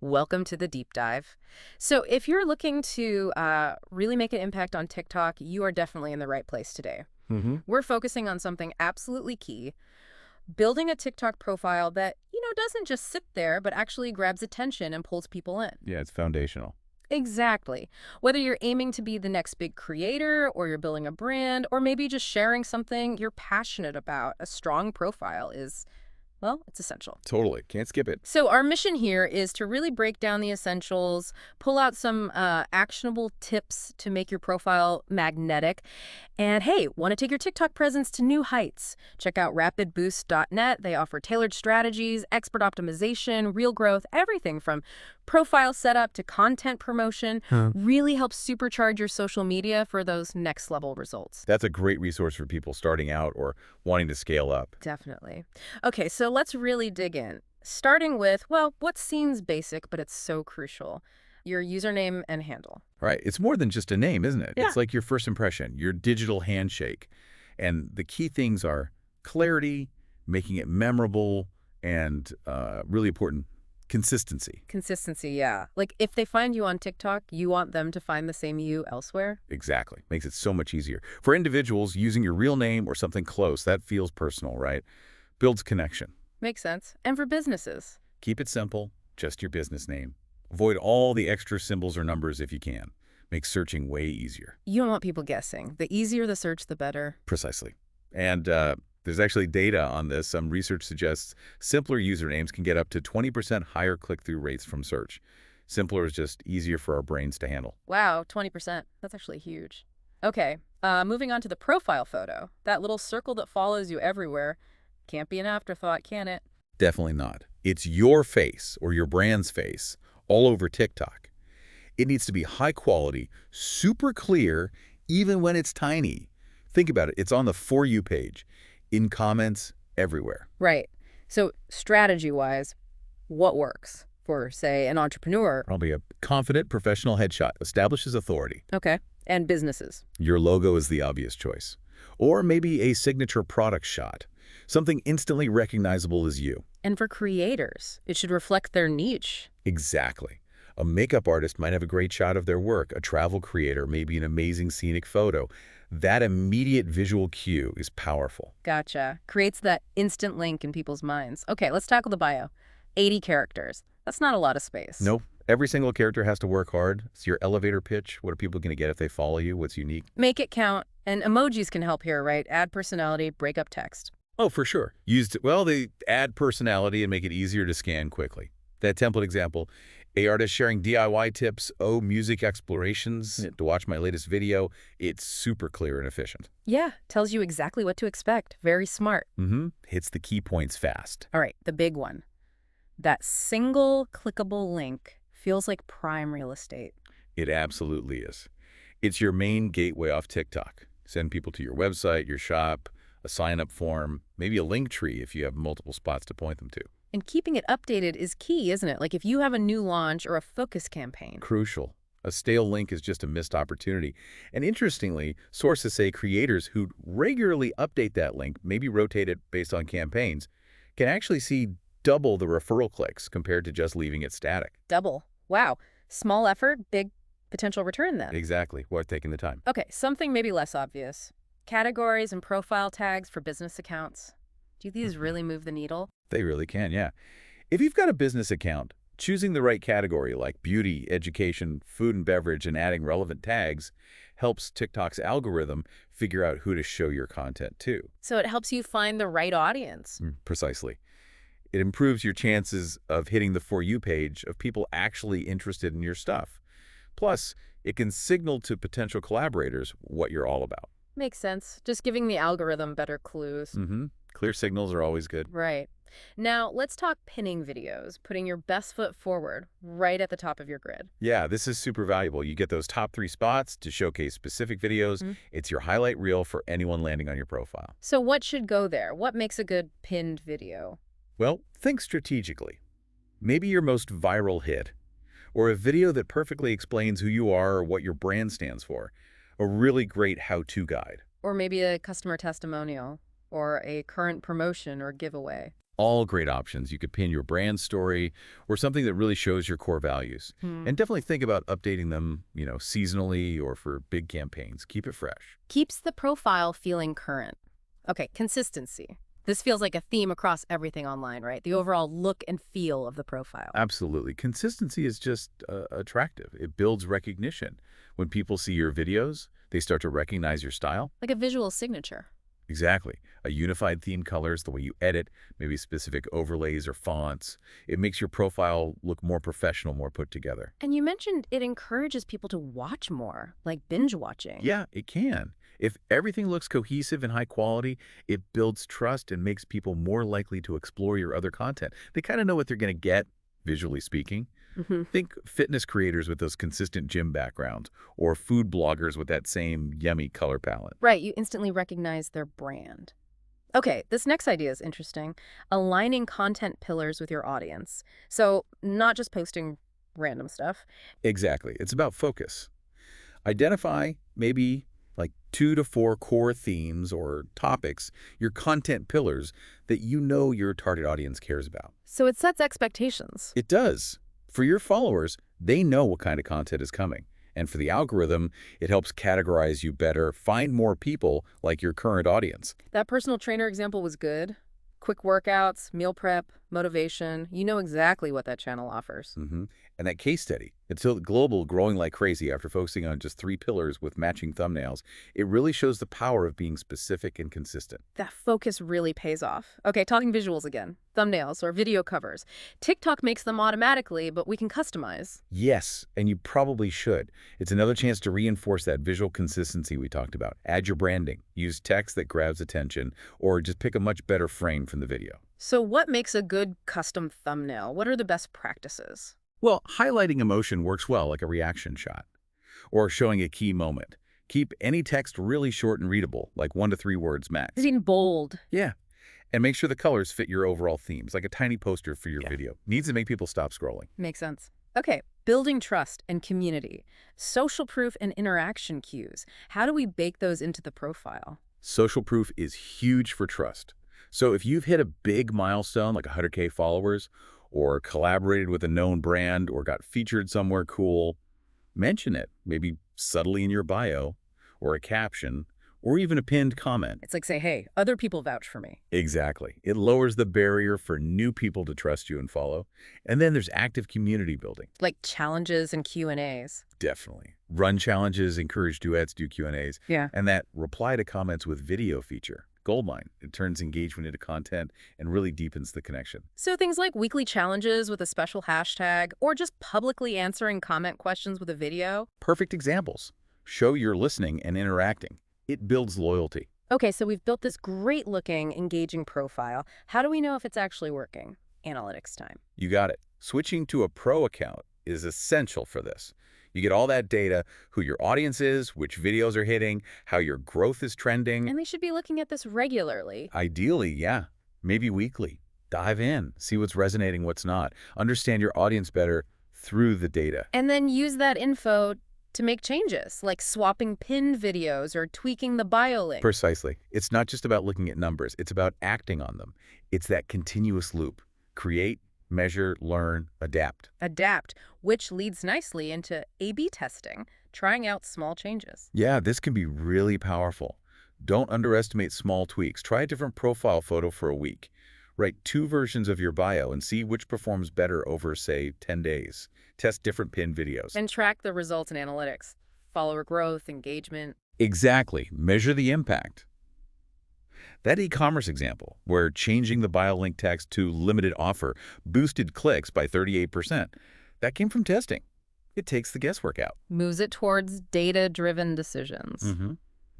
Welcome to the deep dive. So, if you're looking to really make an impact on TikTok, you are definitely in the right place today. Hmm. We're focusing on something absolutely key, building a TikTok profile that, doesn't just sit there, but actually grabs attention and pulls people in. Yeah, it's foundational. Exactly. Whether you're aiming to be the next big creator, or you're building a brand, or maybe just sharing something you're passionate about, a strong profile is, well, it's essential. Totally. Can't skip it. So our mission here is to really break down the essentials, pull out some actionable tips to make your profile magnetic. And hey, want to take your TikTok presence to new heights? Check out rapidboost.net. They offer tailored strategies, expert optimization, real growth, everything from profile setup to content promotion. Huh. Really helps supercharge your social media for those next level results. That's a great resource for people starting out or wanting to scale up. Definitely. Okay, so let's really dig in. Starting with, well, what seems basic, but it's so crucial, your username and handle. Right. It's more than just a name, isn't it? Yeah. It's like your first impression, your digital handshake. And the key things are clarity, making it memorable, and really important, consistency. Consistency, yeah. Like if they find you on TikTok, you want them to find the same you elsewhere? Exactly. Makes it so much easier. For individuals, using your real name or something close, that feels personal, right? Builds connection. Makes sense. And for businesses? Keep it simple, just your business name. Avoid all the extra symbols or numbers if you can. Makes searching way easier. You don't want people guessing. The easier the search, the better. Precisely. And there's actually data on this. Some research suggests simpler usernames can get up to 20% higher click-through rates from search. Simpler is just easier for our brains to handle. Wow, 20%. That's actually huge. Okay, moving on to the profile photo. That little circle that follows you everywhere. Can't be an afterthought, can it? Definitely not. It's your face or your brand's face all over TikTok. It needs to be high quality, super clear, even when it's tiny. Think about it. It's on the For You page, in comments, everywhere. Right. So strategy-wise, what works for, say, an entrepreneur? Probably a confident professional headshot establishes authority. Okay. And businesses. Your logo is the obvious choice. Or maybe a signature product shot, something instantly recognizable as you. And for creators, it should reflect their niche. Exactly. A makeup artist might have a great shot of their work, a travel creator, maybe an amazing scenic photo. That immediate visual cue is powerful. Gotcha. Creates that instant link in people's minds. Okay, let's tackle the bio. 80 characters. That's not a lot of space. Nope. Every single character has to work hard. It's your elevator pitch. What are people going to get if they follow you? What's unique? Make it count. And emojis can help here, right? Add personality, break up text. Oh, for sure. They add personality and make it easier to scan quickly. That template example, a artist sharing DIY tips, music explorations, to watch my latest video, it's super clear and efficient. Yeah, tells you exactly what to expect. Very smart. Hits the key points fast. All right, the big one. That single clickable link feels like prime real estate. It absolutely is. It's your main gateway off TikTok. Send people to your website, your shop, a sign-up form, maybe a link tree if you have multiple spots to point them to. And keeping it updated is key, isn't it? Like if you have a new launch or a focus campaign. Crucial. A stale link is just a missed opportunity. And interestingly, sources say creators who regularly update that link, maybe rotate it based on campaigns, can actually see double the referral clicks compared to just leaving it static. Double. Wow. Small effort, big potential return then. Exactly. Worth taking the time. Okay, something maybe less obvious. Categories and profile tags for business accounts. Do these really move the needle? They really can, yeah. If you've got a business account, choosing the right category like beauty, education, food and beverage, and adding relevant tags helps TikTok's algorithm figure out who to show your content to. So it helps you find the right audience. Precisely. It improves your chances of hitting the For You page of people actually interested in your stuff. Plus, it can signal to potential collaborators what you're all about. Makes sense. Just giving the algorithm better clues. Clear signals are always good. Right. Now, let's talk pinning videos, putting your best foot forward right at the top of your grid. Yeah, this is super valuable. You get those top 3 spots to showcase specific videos. It's your highlight reel for anyone landing on your profile. So what should go there? What makes a good pinned video? Well, think strategically. Maybe your most viral hit, or a video that perfectly explains who you are or what your brand stands for. A really great how-to guide. Or maybe a customer testimonial, or a current promotion or giveaway. All great options. You could pin your brand story or something that really shows your core values. Hmm. And definitely think about updating them, seasonally or for big campaigns. Keep it fresh. Keeps the profile feeling current. Okay, consistency. This feels like a theme across everything online, right? The overall look and feel of the profile. Absolutely. Consistency is just attractive. It builds recognition. When people see your videos, they start to recognize your style. Like a visual signature. Exactly. A unified theme colors, the way you edit, maybe specific overlays or fonts. It makes your profile look more professional, more put together. And you mentioned it encourages people to watch more, like binge watching. Yeah, it can. If everything looks cohesive and high quality, it builds trust and makes people more likely to explore your other content. They kind of know what they're going to get, visually speaking. Hmm. Think fitness creators with those consistent gym backgrounds, or food bloggers with that same yummy color palette. Right, you instantly recognize their brand. Okay, this next idea is interesting. Aligning content pillars with your audience. So, not just posting random stuff. Exactly. It's about focus. Identify maybe like 2 to 4 core themes or topics, your content pillars that you know your target audience cares about. So it sets expectations. It does. For your followers, they know what kind of content is coming. And for the algorithm, it helps categorize you better, find more people like your current audience. That personal trainer example was good. Quick workouts, meal prep, motivation. You know exactly what that channel offers. And that case study, it's Tilt Global growing like crazy after focusing on just 3 pillars with matching thumbnails. It really shows the power of being specific and consistent. That focus really pays off. Okay, talking visuals again. Thumbnails or video covers. TikTok makes them automatically, but we can customize. Yes, and you probably should. It's another chance to reinforce that visual consistency we talked about. Add your branding, use text that grabs attention, or just pick a much better frame from the video. So what makes a good custom thumbnail? What are the best practices? Well, highlighting emotion works well, like a reaction shot, or showing a key moment. Keep any text really short and readable, like 1 to 3 words max. Is in bold. Yeah, and make sure the colors fit your overall themes, like a tiny poster for your video. Needs to make people stop scrolling. Makes sense. Okay, building trust and community. Social proof and interaction cues. How do we bake those into the profile? Social proof is huge for trust. So if you've hit a big milestone, like 100K followers, or collaborated with a known brand, or got featured somewhere cool, mention it, maybe subtly in your bio, or a caption, or even a pinned comment. It's like say, hey, other people vouch for me. Exactly. It lowers the barrier for new people to trust you and follow. And then there's active community building. Like challenges and Q&As. Definitely. Run challenges, encourage duets, do Q&As. Yeah. And that reply to comments with video feature. Goldmine. It turns engagement into content and really deepens the connection. So things like weekly challenges with a special hashtag or just publicly answering comment questions with a video. Perfect examples. Show you're listening and interacting. It builds loyalty. Okay, so we've built this great looking, engaging profile. How do we know if it's actually working? Analytics time. You got it. Switching to a pro account is essential for this. You get all that data, who your audience is, which videos are hitting, how your growth is trending. And they should be looking at this regularly. Ideally, yeah. Maybe weekly. Dive in, see what's resonating, what's not. Understand your audience better through the data. And then use that info to make changes, like swapping pinned videos or tweaking the bio link. Precisely. It's not just about looking at numbers. It's about acting on them. It's that continuous loop. Create, measure, learn, adapt. Adapt, which leads nicely into A/B testing, trying out small changes. Yeah, this can be really powerful. Don't underestimate small tweaks. Try a different profile photo for a week. Write 2 versions of your bio and see which performs better over, say, 10 days. Test different pinned videos. And track the results in analytics. Follower growth, engagement. Exactly. Measure the impact. That e-commerce example, where changing the bio link text to limited offer boosted clicks by 38%, that came from testing. It takes the guesswork out. Moves it towards data-driven decisions.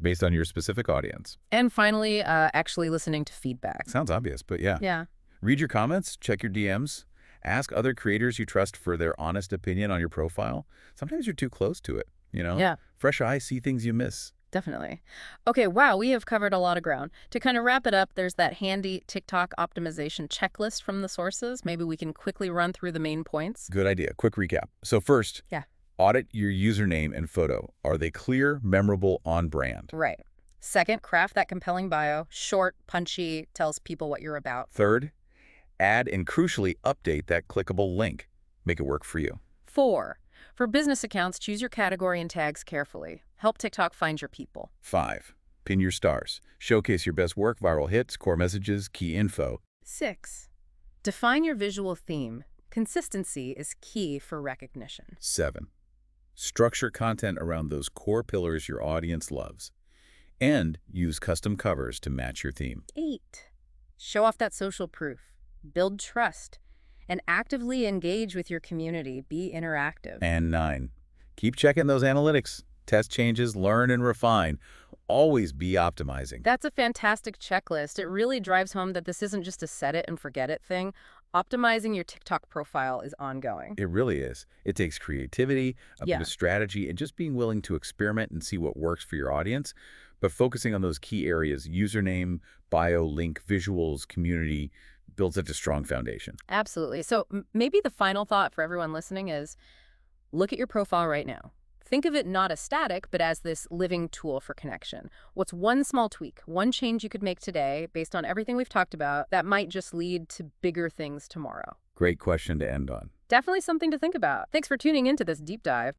Based on your specific audience. And finally, actually listening to feedback. Sounds obvious, but yeah. Yeah. Read your comments, check your DMs, ask other creators you trust for their honest opinion on your profile. Sometimes you're too close to it, Yeah. Fresh eyes see things you miss. Definitely. Okay, wow, we have covered a lot of ground. To kind of wrap it up, there's that handy TikTok optimization checklist from the sources. Maybe we can quickly run through the main points. Good idea. Quick recap. So first, Yeah. audit your username and photo. Are they clear, memorable, on brand? Right. Second, craft that compelling bio. Short, punchy, tells people what you're about. Third, Add and crucially update that clickable link. Make it work for you. 4. For business accounts, choose your category and tags carefully. Help TikTok find your people. 5. Pin your stars. Showcase your best work, viral hits, core messages, key info. 6. Define your visual theme. Consistency is key for recognition. 7. Structure content around those core pillars your audience loves. And use custom covers to match your theme. 8. Show off that social proof. Build trust. And actively engage with your community. Be interactive. And 9. Keep checking those analytics. Test changes, learn and refine. Always be optimizing. That's a fantastic checklist. It really drives home that this isn't just a set it and forget it thing. Optimizing your TikTok profile is ongoing. It really is. It takes creativity, a bit Yeah. of strategy, and just being willing to experiment and see what works for your audience. But focusing on those key areas, username, bio, link, visuals, community, builds such a strong foundation. Absolutely. So maybe the final thought for everyone listening is look at your profile right now. Think of it not as static, but as this living tool for connection. What's one small tweak, one change you could make today based on everything we've talked about that might just lead to bigger things tomorrow? Great question to end on. Definitely something to think about. Thanks for tuning into this deep dive.